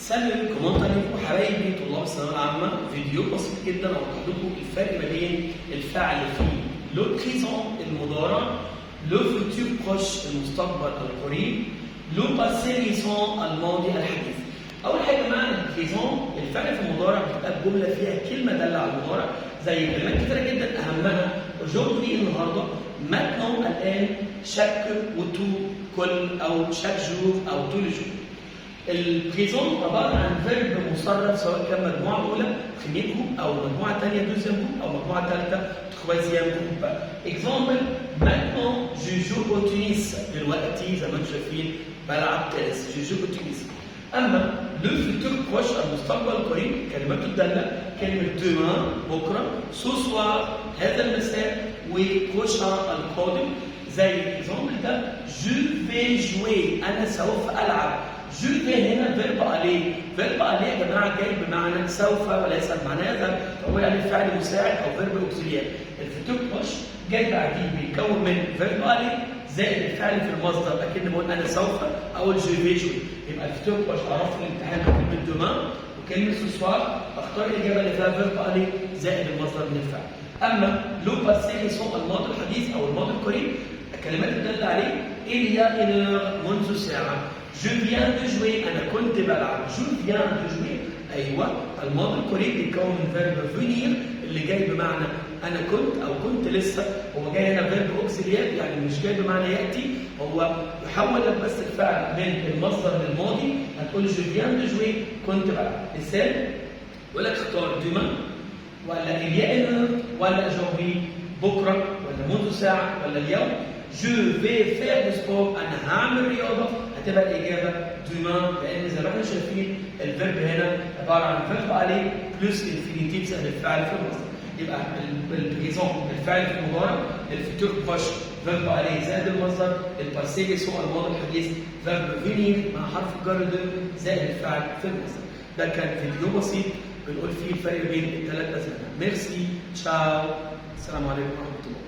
سلام كومنت عليكم حبايبي طلاب الثانويه العامه. فيديو بسيط جدا اوضح لكم الفرق ما بين الفعل في لو بريزون المضارع، لو فوتور بروش المستقبل القريب، لو باسي ريسون الماضي الحديث. اول حاجه معنى البريزون، الفعل في المضارع بتبقى الجمله فيها كلمه داله على المضارع زي كلمات كتيره جدا اهمها aujourd'hui النهارده، maintenant الان، chaque وتو كل او chaque jour او tous les jours. البريزون عباره عن فيرب مصرف سواء كان مجموعه اولى بريمير جروب او مجموعه ثانيه دوزيام جروب او مجموعه ثالثه تروازيام جروب. اكزامبل maintenant je joue au تونس، دلوقتي زي ما انتم شايفين بلعب تنس، je joue au تونس. اما لو فيتور بروش المستقبل القريب كلماته الداله كلمه دومان بكره، سو سوار هذا المساء، وبروشان القادم. زي الاكزامبل ده جو في جوي انا سوف العب. جو في هنا فيرب اليه، فيرب اليه يا جماعه جاي بمعنى سوف وليس بمعنى يذهب، فهو يعني فعل مساعد او فيرب اوكسيليار. الفيتور بروش جاي بعديه بيتكون من فيرب اليه زائد الفعل في المصدر، اكن بقول انا سوف او جو في جوي. يبقى الفيتور بروش اعرف في الامتحان كلمه دومان وكلمه سوسوار، اختار الاجابه اللي فيها فيرب اليه زائد المصدر من الفعل. اما لو باسي سوء الماضي الحديث او الماضي القريب، الكلمات الداله عليه il y a une heure منذ ساعه. Je viens de jouer أنا كنت بلعب. Je viens de jouer أيوه الماضي القريب بيتكون من فيرب فينير اللي جاي بمعنى أنا كنت أو كنت لسه، هو جاي هنا فيرب أوكسيليار يعني مش جاي بمعنى يأتي، هو يحول لك بس الفعل من المصدر للماضي. هتقول je viens de jouer كنت بلعب. مثال يقول لك اختار دومان ولا il y a une heure ولا aujourd'hui بكرة ولا منذ ساعة ولا اليوم. Je vais faire du sport أنا هعمل رياضة، هتبقى الإجابة دومان، لأن زي ما احنا شايفين الفيرب هنا عبارة عن فيرب عليه بلس انفينيتيف زائد الفعل في المصدر. يبقى البريزون الفعل في المضارع، الفيتور بروش فيرب عليه زائد المصدر، الباسي ريسون الماضي الحديث فيرب فينير مع حرف الجر دو زائد الفعل في المصدر. ده كان فيديو بسيط بنقول فيه الفرق بين الثلاث أزمنة. ميرسي، تشاو، السلام عليكم ورحمة الله.